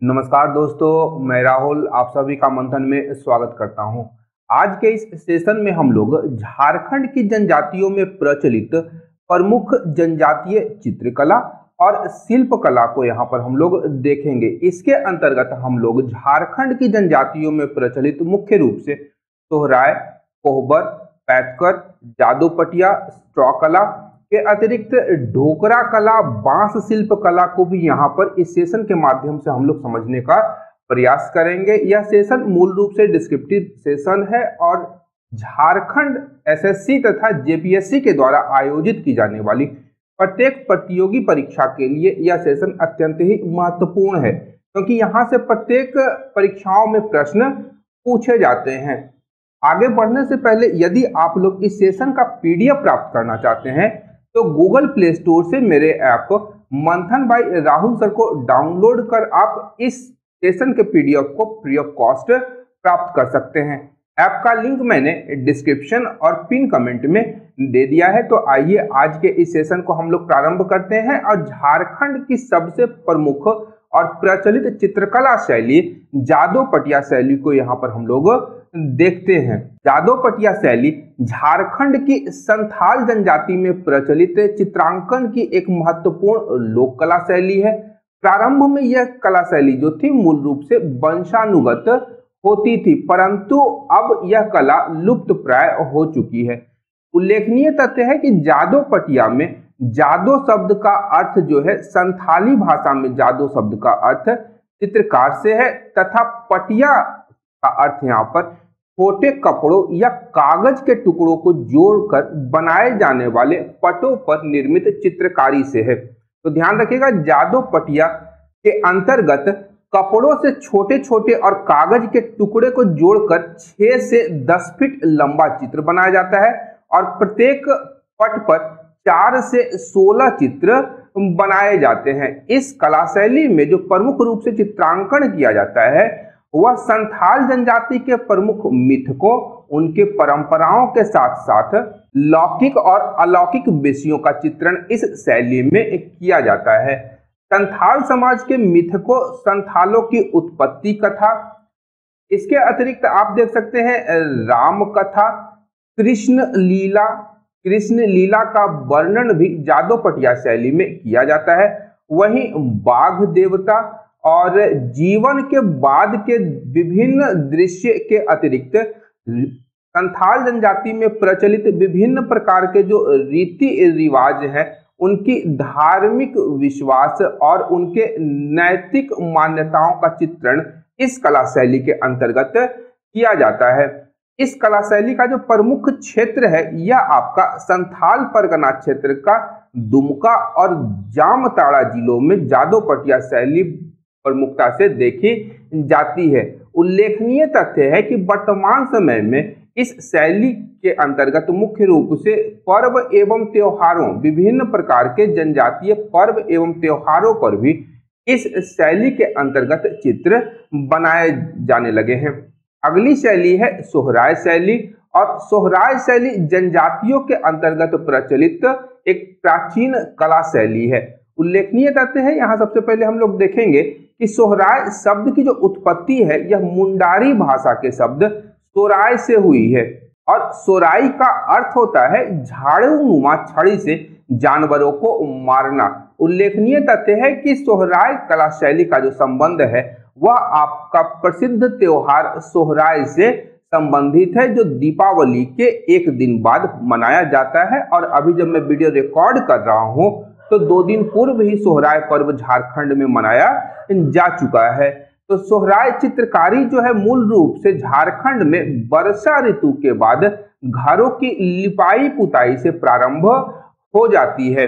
नमस्कार दोस्तों, मैं राहुल आप सभी का मंथन में स्वागत करता हूं। आज के इस सेशन में हम लोग झारखंड की जनजातियों में प्रचलित प्रमुख जनजातीय चित्रकला और शिल्पकला को यहां पर हम लोग देखेंगे। इसके अंतर्गत हम लोग झारखंड की जनजातियों में प्रचलित मुख्य रूप से सोहराय, कोहबर, पैटकर, जादू पटिया, स्ट्रॉ कला के अतिरिक्त ढोकरा कला, बांस शिल्प कला को भी यहाँ पर इस सेशन के माध्यम से हम लोग समझने का प्रयास करेंगे। यह सेशन मूल रूप से डिस्क्रिप्टिव सेशन है और झारखंड एसएससी तथा जेपीएससी के द्वारा आयोजित की जाने वाली प्रत्येक प्रतियोगी परीक्षा के लिए यह सेशन अत्यंत ही महत्वपूर्ण है, क्योंकि यहाँ से प्रत्येक परीक्षाओं में प्रश्न पूछे जाते हैं। आगे बढ़ने से पहले यदि आप लोग इस सेशन का पीडीएफ प्राप्त करना चाहते हैं तो गूगल प्ले स्टोर से मेरे ऐप मंथन बाय राहुल सर को डाउनलोड कर आप इस सेशन के पीडीएफ को फ्री ऑफ कॉस्ट प्राप्त कर सकते हैं। ऐप का लिंक मैंने डिस्क्रिप्शन और पिन कमेंट में दे दिया है। तो आइए आज के इस सेशन को हम लोग प्रारंभ करते हैं और झारखंड की सबसे प्रमुख और प्रचलित चित्रकला शैली जादू पटिया शैली को यहाँ पर हम लोग देखते हैं। जादू पटिया शैली झारखंड की संथाल जनजाति में प्रचलित चित्रांकन की एक महत्वपूर्ण लोक कला शैली है। प्रारंभ में यह कला शैली जो थी मूल रूप से वंशानुगत होती थी, परंतु अब यह कला लुप्त प्राय हो चुकी है। उल्लेखनीय तथ्य है कि जादू पटिया में जादो शब्द का अर्थ जो है संथाली भाषा में जादो शब्द का अर्थ चित्रकार से है तथा पटिया का अर्थ यहाँ पर छोटे कपड़ों या कागज के टुकड़ों को जोड़कर बनाए जाने वाले पटों पर निर्मित चित्रकारी से है। तो ध्यान रखिएगा, जादू पटिया के अंतर्गत कपड़ों से छोटे छोटे और कागज के टुकड़े को जोड़कर 6 से 10 फीट लंबा चित्र बनाया जाता है और प्रत्येक पट पर 4 से 16 चित्र बनाए जाते हैं। इस कला शैली में जो प्रमुख रूप से चित्रांकन किया जाता है वह संथाल जनजाति के प्रमुख मिथकों, उनके परंपराओं के साथ साथ लौकिक और अलौकिक विषयों का चित्रण इस शैली में किया जाता है। संथाल समाज के मिथकों, संथालों की उत्पत्ति कथा, इसके अतिरिक्त आप देख सकते हैं राम कथा, कृष्ण लीला का वर्णन भी जादू पटिया शैली में किया जाता है। वहीं बाघ देवता और जीवन के बाद के विभिन्न दृश्य के अतिरिक्त संथाल जनजाति में प्रचलित विभिन्न प्रकार के जो रीति रिवाज हैं, उनकी धार्मिक विश्वास और उनके नैतिक मान्यताओं का चित्रण इस कला शैली के अंतर्गत किया जाता है। इस कला शैली का जो प्रमुख क्षेत्र है यह आपका संथाल परगना क्षेत्र का दुमका और जामताड़ा जिलों में जादू पटिया शैली प्रमुखता से देखी जाती है। उल्लेखनीय तथ्य है कि वर्तमान समय में इस शैली के अंतर्गत मुख्य रूप से पर्व एवं त्योहारों, विभिन्न प्रकार के जनजातीय पर्व एवं त्योहारों पर भी इस शैली के अंतर्गत चित्र बनाए जाने लगे हैं। अगली शैली है सोहराय शैली और सोहराय शैली जनजातियों के अंतर्गत प्रचलित एक प्राचीन कला शैली है। उल्लेखनीय तथ्य है, यहाँ सबसे पहले हम लोग देखेंगे कि सोहराय शब्द की जो उत्पत्ति है यह मुंडारी भाषा के शब्द सोराय से हुई है और सोराई का अर्थ होता है झाड़ूनुमा छड़ी से जानवरों को मारना। उल्लेखनीय तथ्य है कि सोहराय कला शैली का जो संबंध है वह आपका प्रसिद्ध त्योहार सोहराय से संबंधित है, जो दीपावली के एक दिन बाद मनाया जाता है। और अभी जब मैं वीडियो रिकॉर्ड कर रहा हूं तो 2 दिन पूर्व ही सोहराय पर्व झारखंड में मनाया जा चुका है। तो सोहराय चित्रकारी जो है मूल रूप से झारखंड में वर्षा ऋतु के बाद घरों की लिपाई पुताई से प्रारंभ हो जाती है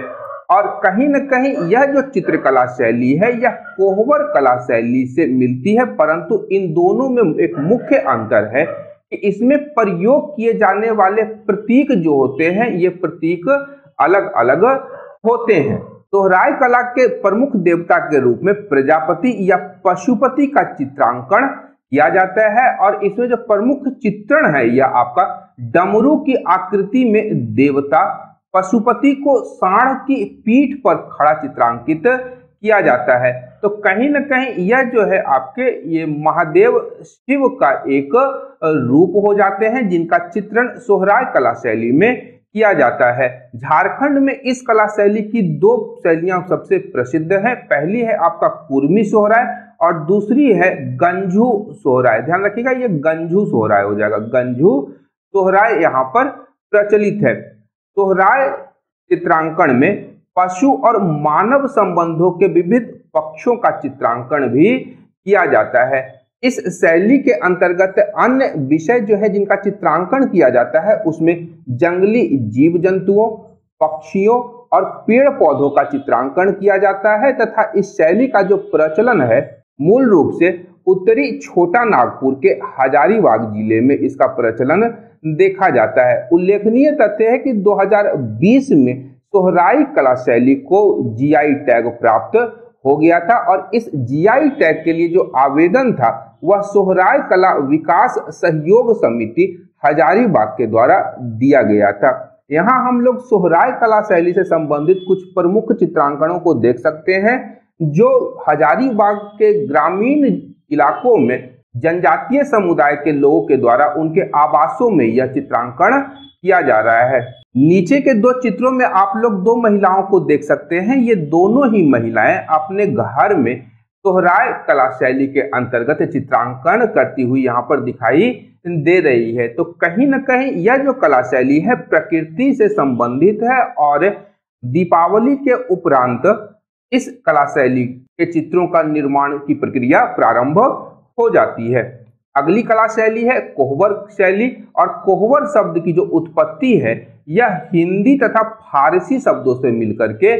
और कहीं न कहीं यह जो चित्रकला शैली है यह कोहबर कला शैली से मिलती है, परंतु इन दोनों में एक मुख्य अंतर है कि इसमें प्रयोग किए जाने वाले प्रतीक जो होते हैं ये प्रतीक अलग अलग होते हैं। सोहराय कला के प्रमुख देवता के रूप में प्रजापति या पशुपति का चित्रांकन किया जाता है और इसमें जो प्रमुख चित्रण है यह आपका डमरू की आकृति में देवता पशुपति को सांड की पीठ पर खड़ा चित्रांकित किया जाता है। तो कहीं ना कहीं यह जो है आपके ये महादेव शिव का एक रूप हो जाते हैं, जिनका चित्रण सोहराय कला शैली में किया जाता है। झारखंड में इस कला शैली की दो शैलियां सबसे प्रसिद्ध हैं। पहली है आपका कुर्मी सोहराय और दूसरी है गंझू सोहराय। ध्यान रखिएगा, ये गंझू सोहराय हो जाएगा। गंझू सोहराय यहाँ पर प्रचलित है। सोहराय चित्रांकन में पशु और मानव संबंधों के विविध पक्षों का चित्रांकन भी किया जाता है। इस शैली के अंतर्गत अन्य विषय जो है जिनका चित्रांकन किया जाता है उसमें जंगली जीव जंतुओं, पक्षियों और पेड़ पौधों का चित्रांकन किया जाता है तथा इस शैली का जो प्रचलन है मूल रूप से उत्तरी छोटा नागपुर के हजारीबाग जिले में इसका प्रचलन देखा जाता है। उल्लेखनीय तथ्य है कि 2020 में सोहराय कला शैली को जीआई टैग प्राप्त हो गया था और इस जीआई टैग के लिए जो आवेदन था वह सोहराय कला विकास सहयोग समिति हजारीबाग के द्वारा दिया गया था। यहाँ हम लोग सोहराय कला शैली से संबंधित कुछ प्रमुख चित्रांकनों को देख सकते हैं जो हजारीबाग के ग्रामीण इलाकों में जनजातीय समुदाय के लोगों के द्वारा उनके आवासों में यह चित्रांकन किया जा रहा है। नीचे के दो चित्रों में आप लोग दो महिलाओं को देख सकते हैं। ये दोनों ही महिलाएं अपने घर में सोहराय कला शैली के अंतर्गत चित्रांकन करती हुई यहाँ पर दिखाई दे रही है। तो कहीं ना कहीं यह जो कला शैली है प्रकृति से संबंधित है और दीपावली के उपरांत इस कला शैली के चित्रों का निर्माण की प्रक्रिया प्रारंभ हो जाती है। अगली कला शैली है कोहबर शैली और कोहबर शब्द की जो उत्पत्ति है यह हिंदी तथा फारसी शब्दों से मिलकर के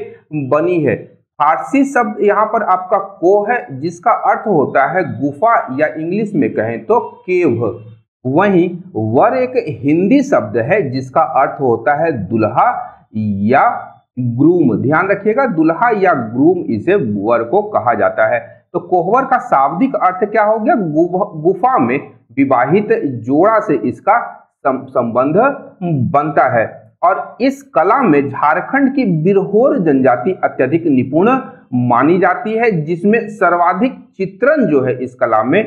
बनी है। फारसी शब्द यहाँ पर आपका को है जिसका अर्थ होता है गुफा या इंग्लिश में कहें तो केव। वहीं वर एक हिंदी शब्द है जिसका अर्थ होता है दुल्हा या ग्रूम। ध्यान रखिएगा, दुल्हा या ग्रूम इसे वर को कहा जाता है। तो कोहबर का शाब्दिक अर्थ क्या हो गया? गुफा में विवाहित जोड़ा से इसका संबंध बनता है। और इस कला में झारखंड की बिरहोर जनजाति अत्यधिक निपुण मानी जाती है, जिसमें सर्वाधिक चित्रण जो है इस कला में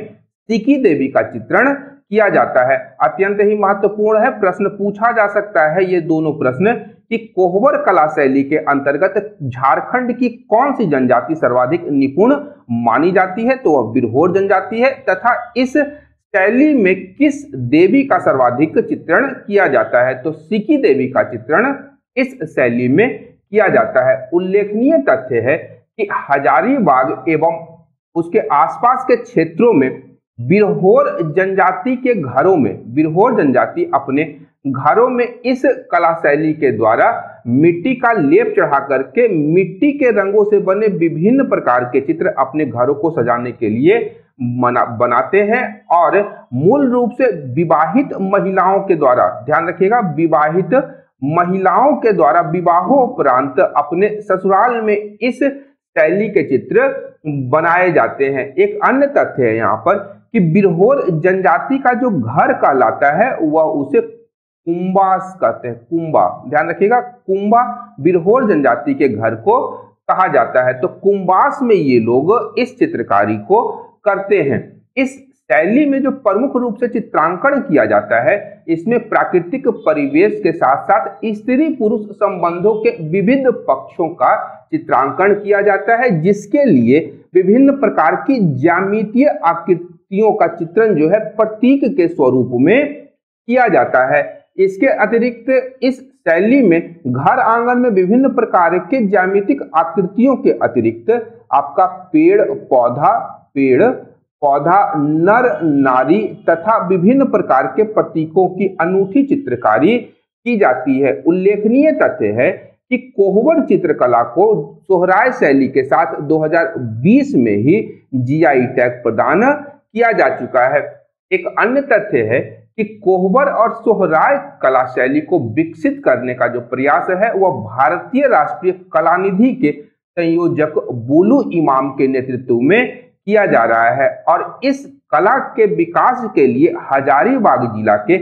सिकी देवी का चित्रण किया जाता है। अत्यंत ही महत्वपूर्ण है, प्रश्न पूछा जा सकता है ये दोनों प्रश्न कि कोहबर कला शैली के अंतर्गत झारखंड की कौन सी जनजाति सर्वाधिक निपुण मानी जाती है, तो वह बिरहोर जनजाति है तथा इस शैली में किस देवी का सर्वाधिक चित्रण किया जाता है, तो सिकी देवी का चित्रण इस शैली में किया जाता है। उल्लेखनीय तथ्य है कि हजारीबाग एवं उसके आसपास के क्षेत्रों में बिरहोर जनजाति के घरों में बिरहोर जनजाति अपने घरों में इस कला शैली के द्वारा मिट्टी का लेप चढ़ा करके मिट्टी के रंगों से बने विभिन्न प्रकार के चित्र अपने घरों को सजाने के लिए बनाते हैं और मूल रूप से विवाहित महिलाओं के द्वारा, ध्यान रखिएगा, विवाहित महिलाओं के द्वारा विवाहोपरांत अपने ससुराल में इस शैली के चित्र बनाए जाते हैं। एक अन्य तथ्य है यहाँ पर कि बिरहोर जनजाति का जो घर कहलाता है वह उसे कुंबास कहते हैं। कुंबा, ध्यान रखिएगा, कुंबा बिरहोर जनजाति के घर को कहा जाता है। तो कुंबास में ये लोग इस चित्रकारी को करते हैं। इस शैली में जो प्रमुख रूप से चित्रांकन किया जाता है इसमें प्राकृतिक परिवेश के साथ साथ स्त्री पुरुष संबंधों के विविध पक्षों का चित्रांकन किया जाता है, जिसके लिए विभिन्न प्रकार की ज्यामितीय आकृतियों का चित्रण जो है प्रतीक के स्वरूप में किया जाता है। इसके अतिरिक्त इस शैली में घर आंगन में विभिन्न प्रकार के ज्यामितिक आकृतियों के अतिरिक्त आपका पेड़ पौधा नर नारी तथा विभिन्न प्रकार के प्रतीकों की अनूठी चित्रकारी की जाती है। उल्लेखनीय तथ्य है कि कोहबर चित्रकला को सोहराय शैली के साथ 2020 में ही जीआई टैग प्रदान किया जा चुका है। एक अन्य तथ्य है कि कोहबर और सोहराय कला शैली को विकसित करने का जो प्रयास है वह भारतीय राष्ट्रीय कला निधि के संयोजक बुलू इमाम के नेतृत्व में किया जा रहा है और इस कला के विकास के लिए हजारीबाग जिला के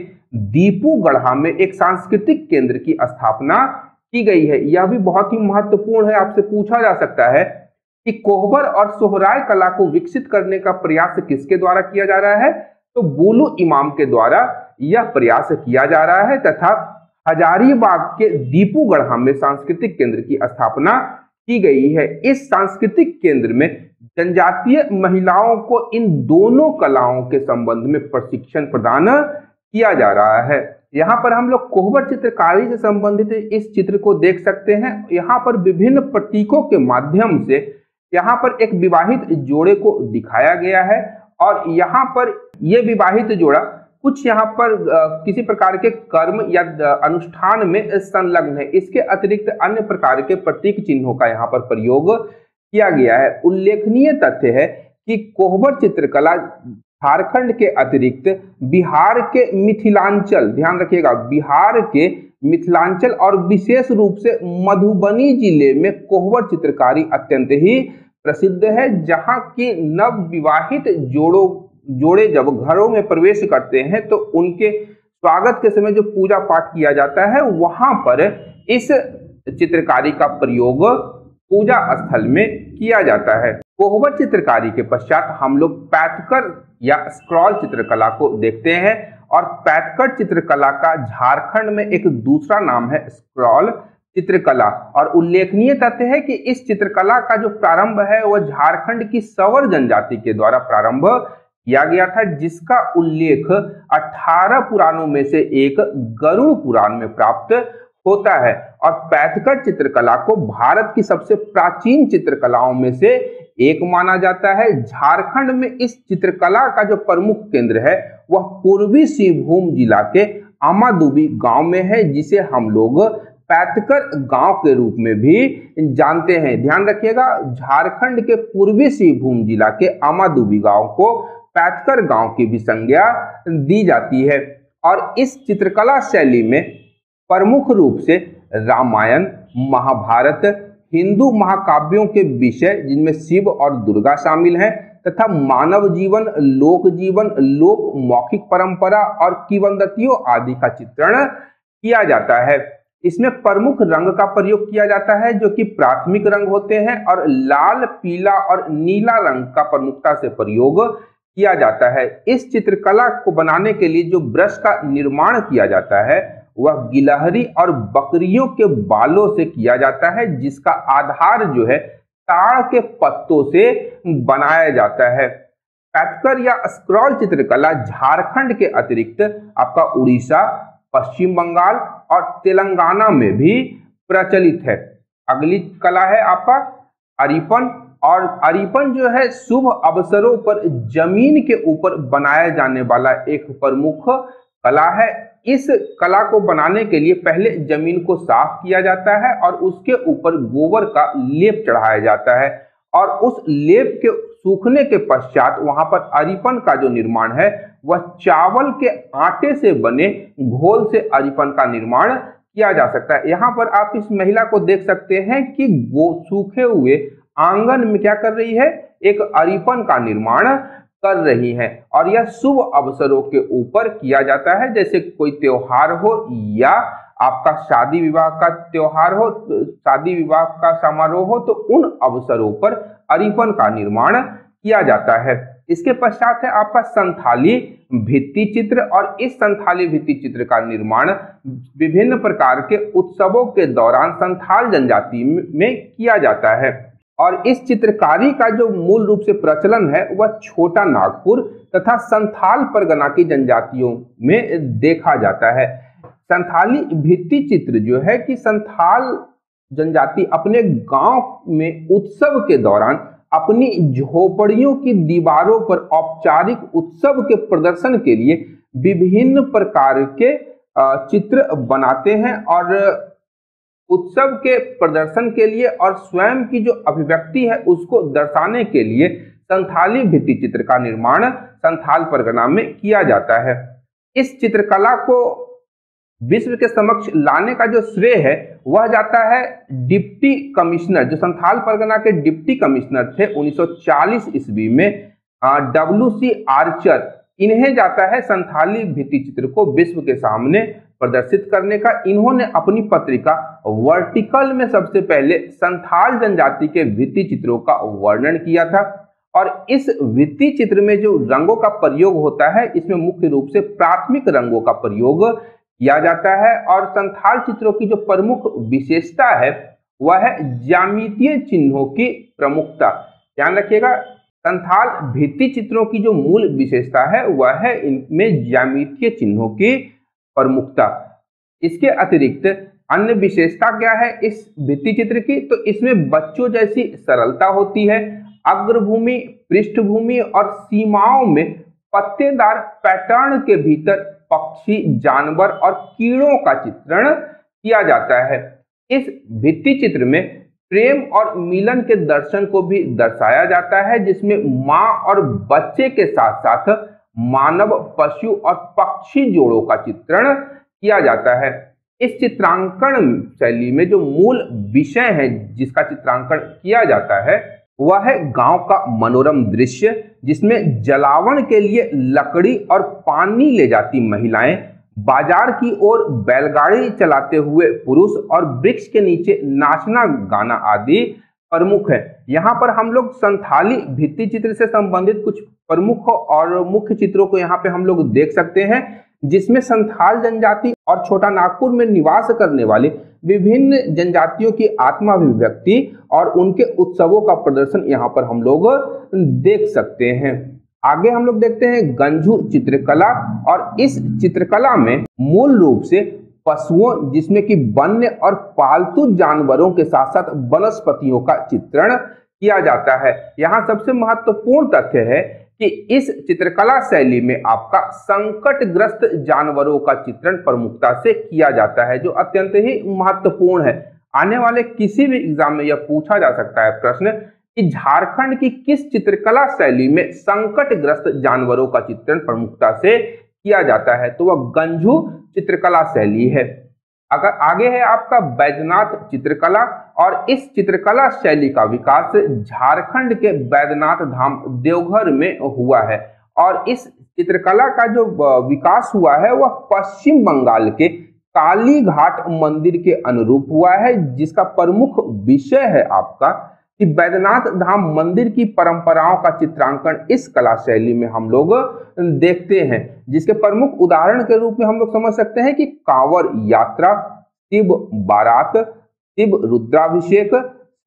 दीपूगढ़ा में एक सांस्कृतिक केंद्र की स्थापना की गई है। यह भी बहुत ही महत्वपूर्ण है, आपसे पूछा जा सकता है कि कोहबर और सोहराय कला को विकसित करने का प्रयास किसके द्वारा किया जा रहा है, तो बुलु इमाम के द्वारा यह प्रयास किया जा रहा है तथा हजारीबाग के दीपूगढ़ में सांस्कृतिक केंद्र की स्थापना की गई है। इस सांस्कृतिक केंद्र में जनजातीय महिलाओं को इन दोनों कलाओं के संबंध में प्रशिक्षण प्रदान किया जा रहा है। यहाँ पर हम लोग कोहबर चित्रकारी से संबंधित इस चित्र को देख सकते हैं। यहाँ पर विभिन्न प्रतीकों के माध्यम से यहाँ पर एक विवाहित जोड़े को दिखाया गया है और यहाँ पर यह विवाहित जोड़ा कुछ यहाँ पर किसी प्रकार के कर्म या अनुष्ठान में संलग्न है। इसके अतिरिक्त अन्य प्रकार के प्रतीक चिन्हों का यहाँ पर प्रयोग किया गया है। उल्लेखनीय तथ्य है कि कोहबर चित्रकला झारखंड के अतिरिक्त बिहार के मिथिलांचल, ध्यान रखिएगा, बिहार के मिथिलांचल और विशेष रूप से मधुबनी जिले में कोहबर चित्रकारी अत्यंत ही प्रसिद्ध है, जहां की नव विवाहित जोड़े जब घरों में प्रवेश करते हैं तो उनके स्वागत के समय जो पूजा पाठ किया जाता है वहां पर इस चित्रकारी का प्रयोग पूजा स्थल में किया जाता है। कोहबर चित्रकारी के पश्चात हम लोग पैथकर या स्क्रॉल चित्रकला को देखते हैं और पैथकर चित्रकला का झारखंड में एक दूसरा नाम है स्क्रॉल चित्रकला। और उल्लेखनीय तथ्य है कि इस चित्रकला का जो प्रारंभ है वह झारखंड की सवर जनजाति के द्वारा प्रारंभ किया गया था, जिसका उल्लेख 18 पुराणों में से एक गरुड़ पुराण में प्राप्त होता है। और पैथकर चित्रकला को भारत की सबसे प्राचीन चित्रकलाओं में से एक माना जाता है। झारखंड में इस चित्रकला का जो प्रमुख केंद्र है वह पूर्वी सिंहभूम जिला के आमादुबी गांव में है, जिसे हम लोग पैथकर गांव के रूप में भी जानते हैं। ध्यान रखिएगा, झारखंड के पूर्वी सिंहभूम जिला के आमादुबी गांव को पैथकर गांव की भी संज्ञा दी जाती है। और इस चित्रकला शैली में प्रमुख रूप से रामायण, महाभारत, हिंदू महाकाव्यों के विषय जिनमें शिव और दुर्गा शामिल हैं तथा मानव जीवन, लोक जीवन, लोक मौखिक परंपरा और किंवदंतियों आदि का चित्रण किया जाता है। इसमें प्रमुख रंग का प्रयोग किया जाता है जो कि प्राथमिक रंग होते हैं और लाल, पीला और नीला रंग का प्रमुखता से प्रयोग किया जाता है। इस चित्रकला को बनाने के लिए जो ब्रश का निर्माण किया जाता है वह गिलहरी और बकरियों के बालों से किया जाता है, जिसका आधार जो है ताड़ के पत्तों से बनाया जाता है। पैथकर या स्क्रॉल चित्रकला झारखंड के अतिरिक्त आपका उड़ीसा, पश्चिम बंगाल और तेलंगाना में भी प्रचलित है। अगली कला है आपका अरिपन। और अरिपन जो है शुभ अवसरों पर जमीन के ऊपर बनाया जाने वाला एक प्रमुख कला है। इस कला को बनाने के लिए पहले जमीन को साफ किया जाता है और उसके ऊपर गोबर का लेप चढ़ाया जाता है और उस लेप के सूखने के पश्चात वहां पर अरिपन का जो निर्माण है वह चावल के आटे से बने घोल से अरिपन का निर्माण किया जा सकता है। यहाँ पर आप इस महिला को देख सकते हैं कि सूखे हुए आंगन में क्या कर रही है, एक अरिपन का निर्माण कर रही है और यह शुभ अवसरों के ऊपर किया जाता है, जैसे कोई त्योहार हो या आपका शादी विवाह का त्योहार हो, शादी विवाह का समारोह हो, तो उन अवसरों पर अरिपन का निर्माण किया जाता है। इसके पश्चात है आपका संथाली भित्ति चित्र और इस संथाली भित्ति चित्र का निर्माण विभिन्न प्रकार के उत्सवों के दौरान संथाल जनजाति में किया जाता है। और इस चित्रकारी का जो मूल रूप से प्रचलन है वह छोटा नागपुर तथा संथाल परगना की जनजातियों में देखा जाता है। संथाली भित्ति चित्र जो है कि संथाल जनजाति अपने गांव में उत्सव के दौरान अपनी झोपड़ियों की दीवारों पर औपचारिक उत्सव के प्रदर्शन के लिए विभिन्न प्रकार के चित्र बनाते हैं और उत्सव के प्रदर्शन के लिए और स्वयं की जो अभिव्यक्ति है उसको दर्शाने के लिए संथाली भित्ति चित्र का निर्माण संथाल परगना में किया जाता है। इस चित्रकला को विश्व के समक्ष लाने का जो श्रेय है वह जाता है डिप्टी कमिश्नर, जो संथाल परगना के डिप्टी कमिश्नर थे 1940 ईस्वी में, WC आर्चर, इन्हें जाता है संथाली भित्ति चित्र को विश्व के सामने प्रदर्शित करने का इन्होंने अपनी पत्रिका वर्टिकल में सबसे पहले संथाल जनजाति के भित्ति चित्रों का वर्णन किया था। और इस भित्ति चित्र में जो रंगों का प्रयोग होता है, इसमें मुख्य रूप से प्राथमिक रंगों का प्रयोग किया जाता है। और संथाल चित्रों की जो प्रमुख विशेषता है वह है ज्यामितीय चिन्हों की प्रमुखता। ध्यान रखिएगा, संथाल भित्ति चित्रों की जो मूल विशेषता है वह है इनमें ज्यामितीय चिन्हों की प्रमुखता। इसके अतिरिक्त अन्य विशेषता क्या है इस भित्ति चित्र की, तो इसमें बच्चों जैसी सरलता होती है। अग्रभूमि, पृष्ठभूमि और सीमाओं में पत्तेदार पैटर्न के भीतर पक्षी, जानवर और कीड़ों का चित्रण किया जाता है। इस भित्ति चित्र में प्रेम और मिलन के दर्शन को भी दर्शाया जाता है, जिसमें मां और बच्चे के साथ साथ मानव, पशु और पक्षी जोड़ों का चित्रण किया जाता है। इस चित्रांकन शैली में जो मूल विषय है जिसका चित्रांकन किया जाता है वह है गांव का मनोरम दृश्य, जिसमें जलावन के लिए लकड़ी और पानी ले जाती महिलाएं, बाजार की ओर बैलगाड़ी चलाते हुए पुरुष और वृक्ष के नीचे नाचना गाना आदि प्रमुख है। यहाँ पर हम लोग संथाली भित्ति चित्र से संबंधित कुछ प्रमुख और मुख्य चित्रों को यहाँ पे हम लोग देख सकते हैं, जिसमें संथाल जनजाति और छोटा नागपुर में निवास करने वाले विभिन्न जनजातियों की आत्माभिव्यक्ति और उनके उत्सवों का प्रदर्शन यहाँ पर हम लोग देख सकते हैं। आगे हम लोग देखते हैं गंजू चित्रकला। और इस चित्रकला में मूल रूप से पशुओं, जिसमें कि वन्य और पालतू जानवरों के साथ साथ वनस्पतियों का चित्रण किया जाता है। यहाँ सबसे महत्वपूर्ण तथ्य है कि इस चित्रकला शैली में आपका संकटग्रस्त जानवरों का चित्रण प्रमुखता से किया जाता है, जो अत्यंत ही महत्वपूर्ण है। आने वाले किसी भी एग्जाम में यह पूछा जा सकता है प्रश्न कि झारखंड की किस चित्रकला शैली में संकटग्रस्त जानवरों का चित्रण प्रमुखता से किया जाता है, तो वह गंजू चित्रकला शैली है। अगर आगे है आपका बैद्यनाथ चित्रकला। और इस चित्रकला शैली का विकास झारखंड के बैद्यनाथ धाम देवघर में हुआ है। और इस चित्रकला का जो विकास हुआ है वह पश्चिम बंगाल के काली घाट मंदिर के अनुरूप हुआ है, जिसका प्रमुख विषय है आपका कि बैद्यनाथ धाम मंदिर की परंपराओं का चित्रांकन इस कला शैली में हम लोग देखते हैं, जिसके प्रमुख उदाहरण के रूप में हम लोग समझ सकते हैं कि कांवर यात्रा, शिव बारात, शिव रुद्राभिषेक,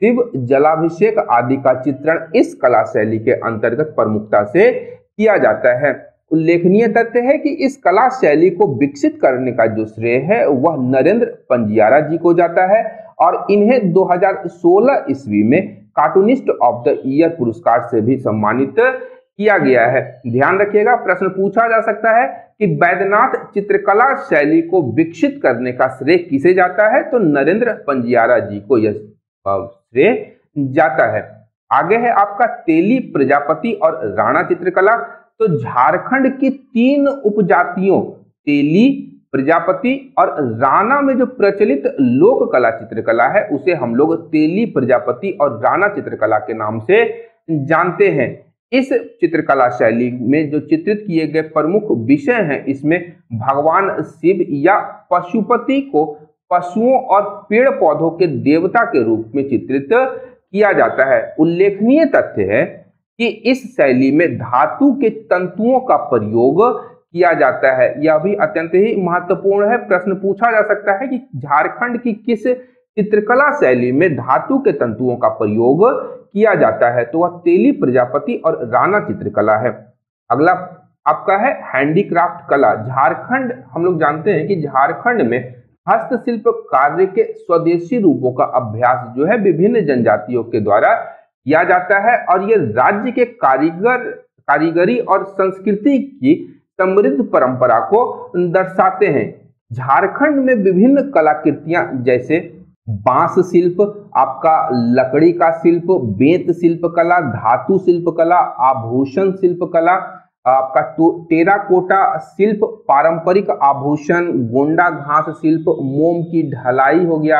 शिव जलाभिषेक आदि का चित्रण इस कला शैली के अंतर्गत प्रमुखता से किया जाता है। उल्लेखनीय तथ्य है कि इस कला शैली को विकसित करने का जो श्रेय है वह नरेंद्र पंजियारा जी को जाता है। और इन्हें 2016 ईस्वी में कार्टूनिस्ट ऑफ द ईयर पुरस्कार से भी सम्मानित किया गया है। ध्यान रखिएगा, प्रश्न पूछा जा सकता है कि बैद्यनाथ चित्रकला शैली को विकसित करने का श्रेय किसे जाता है, तो नरेंद्र पंजियारा जी को यह श्रेय जाता है। आगे है आपका तेली, प्रजापति और राणा चित्रकला। तो झारखंड की 3 उपजातियों तेली, प्रजापति और राणा में जो प्रचलित लोक कला चित्रकला है उसे हम लोग तेली, प्रजापति और राणा चित्रकला के नाम से जानते हैं। इस चित्रकला शैली में जो चित्रित किए गए प्रमुख विषय हैं, इसमें भगवान शिव या पशुपति को पशुओं और पेड़ पौधों के देवता के रूप में चित्रित किया जाता है। उल्लेखनीय तथ्य है कि इस शैली में धातु के तंतुओं का प्रयोग किया जाता है। यह भी अत्यंत ही महत्वपूर्ण है। प्रश्न पूछा जा सकता है कि झारखंड की किस चित्रकला शैली में धातु के तंतुओं का प्रयोग किया जाता है, तो वह तेली, प्रजापति और राणा चित्रकला है। अगला आपका है हैंडीक्राफ्ट कला। झारखंड, हम लोग जानते हैं कि झारखंड में हस्तशिल्प कार्य के स्वदेशी रूपों का अभ्यास जो है विभिन्न जनजातियों के द्वारा किया जाता है और ये राज्य के कारीगरी और संस्कृति की समृद्ध परंपरा को दर्शाते हैं। झारखंड में विभिन्न कलाकृतियां जैसे बांस शिल्प, आपका लकड़ी का शिल्प, बेंत शिल्प कला, धातु शिल्प कला, आभूषण शिल्प कला, आपका टेराकोटा शिल्प, पारंपरिक आभूषण, गोंडा घास शिल्प, मोम की ढलाई हो गया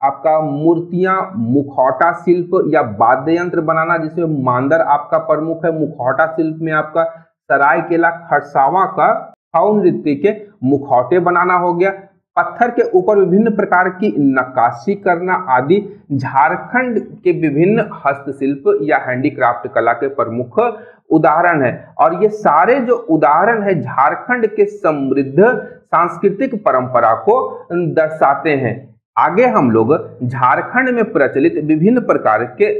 आपका मूर्तियां, मुखौटा शिल्प या वाद्य यंत्र बनाना जिसमें मांदर आपका प्रमुख है। मुखौटा शिल्प में आपका सरायकेला खरसावां का छाऊ नृत्य के मुखौटे बनाना हो गया, पत्थर के ऊपर विभिन्न प्रकार की नक्काशी करना आदि झारखंड के विभिन्न हस्तशिल्प या हैंडीक्राफ्ट कला के प्रमुख उदाहरण है। और ये सारे जो उदाहरण है झारखंड के समृद्ध सांस्कृतिक परंपरा को दर्शाते हैं। आगे हम लोग झारखंड में प्रचलित विभिन्न प्रकार के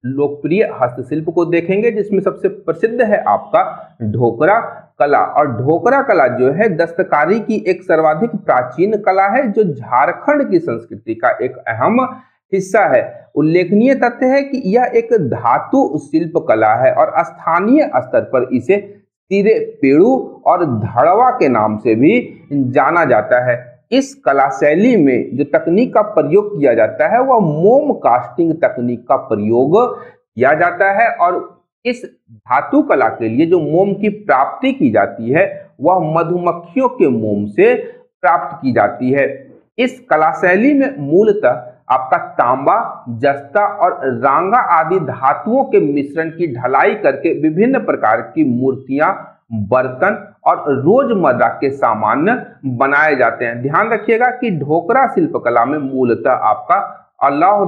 लोकप्रिय हस्तशिल्प को देखेंगे, जिसमें सबसे प्रसिद्ध है आपका ढोकरा कला। और ढोकरा कला जो है दस्तकारी की एक सर्वाधिक प्राचीन कला है, जो झारखंड की संस्कृति का एक अहम हिस्सा है। उल्लेखनीय तथ्य है कि यह एक धातु शिल्प कला है और स्थानीय स्तर पर इसे तिरे पेड़ू और धड़वा के नाम से भी जाना जाता है। इस कला शैली में जो तकनीक का प्रयोग किया जाता है वह मोम कास्टिंग तकनीक का प्रयोग किया जाता है, और इस धातु कला के लिए जो मोम की प्राप्ति की जाती है वह मधुमक्खियों के मोम से प्राप्त की जाती है। इस कला शैली में मूलतः आपका तांबा, जस्ता और रांगा आदि धातुओं के मिश्रण की ढलाई करके विभिन्न प्रकार की मूर्तियां, बर्तन और रोजमर्रा के सामान बनाए जाते हैं। ध्यान रखिएगा कि ढोकरा शिल्प कला में मूलतः आपका अलौह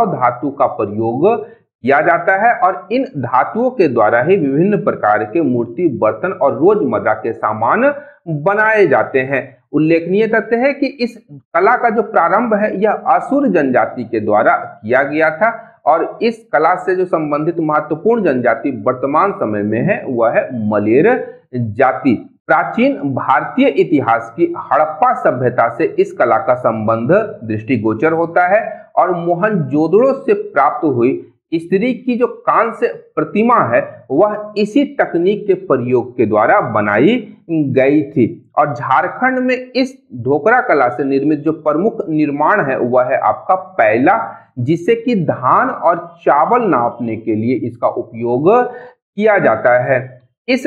धातु का प्रयोग किया जाता है, और इन धातुओं के द्वारा ही विभिन्न प्रकार के मूर्ति, बर्तन और रोजमर्रा के सामान बनाए जाते हैं। उल्लेखनीय तथ्य है कि इस कला का जो प्रारंभ है यह असुर जनजाति के द्वारा किया गया था, और इस कला से जो संबंधित महत्वपूर्ण जनजाति वर्तमान समय में है वह है मलेर जाति। प्राचीन भारतीय इतिहास की हड़प्पा सभ्यता से इस कला का संबंध दृष्टिगोचर होता है, और मोहनजोदड़ो से प्राप्त हुई स्त्री की जो कांस्य प्रतिमा है वह इसी तकनीक के प्रयोग के द्वारा बनाई गई थी। और झारखंड में इस ढोकरा कला से निर्मित जो प्रमुख निर्माण है वह है आपका पैला, जिससे कि धान और चावल नापने के लिए इसका उपयोग किया जाता है। इस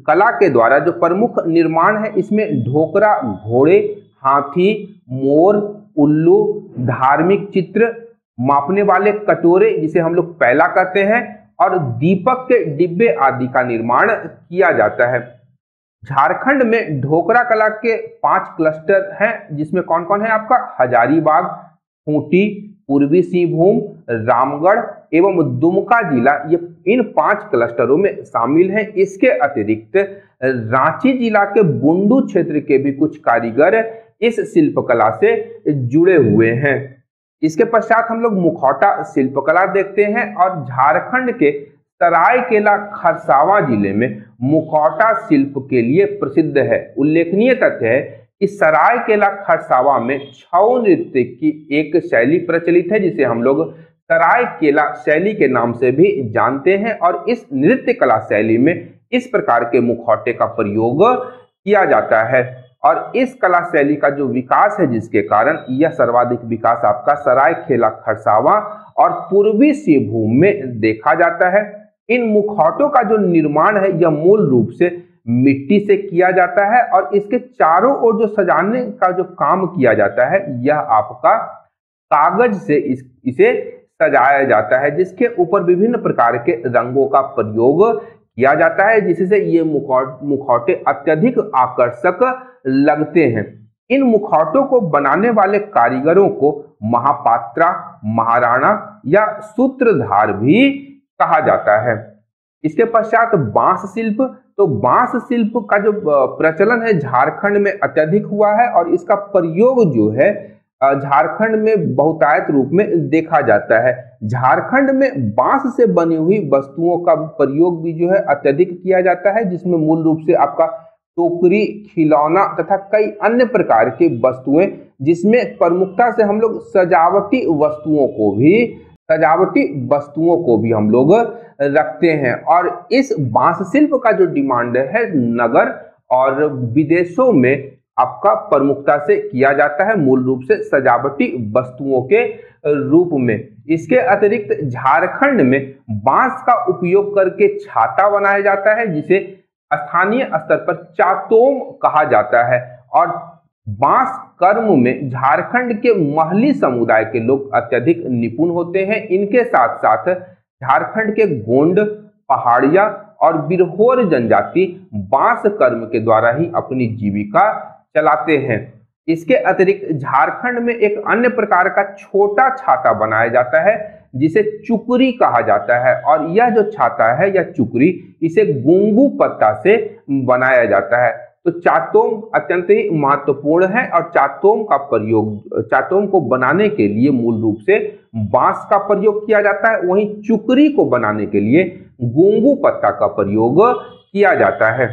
कला के द्वारा जो प्रमुख निर्माण है इसमें ढोकरा, घोड़े, हाथी, मोर, उल्लू, धार्मिक चित्र, मापने वाले कटोरे जिसे हम लोग पैला कहते हैं, और दीपक के डिब्बे आदि का निर्माण किया जाता है। झारखंड में ढोकरा कला के 5 क्लस्टर हैं, जिसमें कौन कौन है आपका हजारीबाग, खूंटी, पूर्वी सिंहभूम, रामगढ़ एवं दुमका जिला, ये इन 5 क्लस्टरों में शामिल हैं। इसके अतिरिक्त रांची जिला के बुंडू क्षेत्र के भी कुछ कारीगर इस शिल्पकला से जुड़े हुए हैं। इसके पश्चात हम लोग मुखौटा शिल्पकला देखते हैं, और झारखंड के सरायकेला खरसावां जिले में मुखौटा शिल्प के लिए प्रसिद्ध है। उल्लेखनीय तथ्य है कि सरायकेला खरसावां में छऊ नृत्य की एक शैली प्रचलित है, जिसे हम लोग सरायकेला शैली के नाम से भी जानते हैं, और इस नृत्य कला शैली में इस प्रकार के मुखौटे का प्रयोग किया जाता है। और इस कला शैली का जो विकास है, जिसके कारण यह सर्वाधिक विकास आपका सरायकेला खरसावां और पूर्वी सिंहभूम में देखा जाता है। इन मुखौटों का जो निर्माण है यह मूल रूप से मिट्टी से किया जाता है, और इसके चारों ओर जो सजाने का जो काम किया जाता है यह आपका कागज से इसे सजाया जाता है, जिसके ऊपर विभिन्न प्रकार के रंगों का प्रयोग किया जाता है, जिससे ये मुखौटे अत्यधिक आकर्षक लगते हैं। इन मुखौटों को बनाने वाले कारीगरों को महापात्रा, महाराणा या सूत्रधार भी कहा जाता है। इसके पश्चात बांस शिल्प। तो बांस शिल्प का जो प्रचलन है झारखंड में अत्यधिक हुआ है, और इसका प्रयोग जो है झारखंड में बहुतायत रूप में देखा जाता है। झारखंड में बांस से बनी हुई वस्तुओं का प्रयोग भी जो है अत्यधिक किया जाता है, जिसमें मूल रूप से आपका टोकरी, खिलौना तथा कई अन्य प्रकार की वस्तुएं, जिसमें प्रमुखता से हम लोग सजावटी वस्तुओं को भी हम लोग रखते हैं। और इस बांस शिल्प का जो डिमांड है नगर और विदेशों में आपका प्रमुखता से किया जाता है, मूल रूप से सजावटी वस्तुओं के रूप में। इसके अतिरिक्त झारखंड में बांस का उपयोग करके छाता बनाया जाता है, जिसे स्थानीय स्तर पर चातोम कहा जाता है। और बांस कर्म में झारखंड के महली समुदाय के लोग अत्यधिक निपुण होते हैं। इनके साथ साथ झारखंड के गोंड, पहाड़िया, और बिरहोर जनजाति बांस कर्म के द्वारा ही अपनी जीविका चलाते हैं। इसके अतिरिक्त झारखंड में एक अन्य प्रकार का छोटा छाता बनाया जाता है जिसे चुकरी कहा जाता है, और यह जो छाता है या चुकरी इसे गुंगू पत्ता से बनाया जाता है। तो चातोम अत्यंत ही महत्वपूर्ण है और चातोम को बनाने के लिए मूल रूप से बांस का प्रयोग किया जाता है, वहीं चुकरी को बनाने के लिए गुंगू पत्ता का प्रयोग किया जाता है।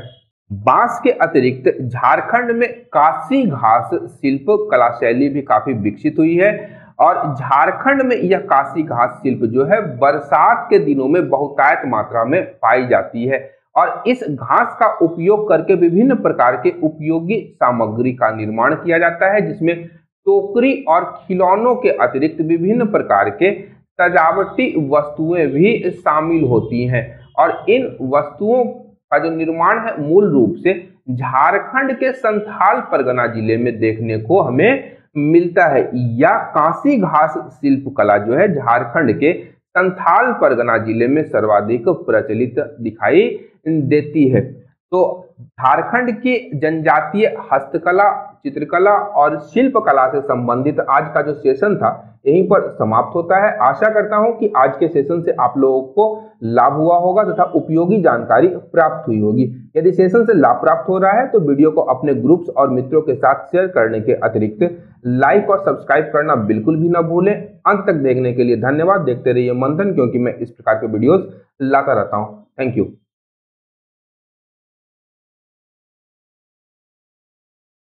बांस के अतिरिक्त झारखंड में कासी घास शिल्प कला शैली भी काफी विकसित हुई है, और झारखंड में यह कासी घास शिल्प जो है बरसात के दिनों में बहुतायत मात्रा में पाई जाती है, और इस घास का उपयोग करके विभिन्न प्रकार के उपयोगी सामग्री का निर्माण किया जाता है, जिसमें टोकरी और खिलौनों के अतिरिक्त विभिन्न प्रकार के सजावटी वस्तुएं भी शामिल होती हैं। और इन वस्तुओं का जो निर्माण है मूल रूप से झारखंड के संथाल परगना जिले में देखने को हमें मिलता है। या कासी घास शिल्प कला जो है झारखंड के संथाल परगना जिले में सर्वाधिक प्रचलित दिखाई देती है। तो झारखंड की जनजातीय हस्तकला, चित्रकला और शिल्प कला से संबंधित आज का जो सेशन था यहीं पर समाप्त होता है। आशा करता हूं कि आज के सेशन से आप लोगों को लाभ हुआ होगा तथा उपयोगी जानकारी प्राप्त हुई होगी। यदि सेशन से लाभ प्राप्त हो रहा है तो वीडियो को अपने ग्रुप्स और मित्रों के साथ शेयर करने के अतिरिक्त लाइक और सब्सक्राइब करना बिल्कुल भी ना भूलें। अंत तक देखने के लिए धन्यवाद। देखते रहिए मंथन, क्योंकि मैं इस प्रकार के वीडियोस लाता रहता हूं। Thank you.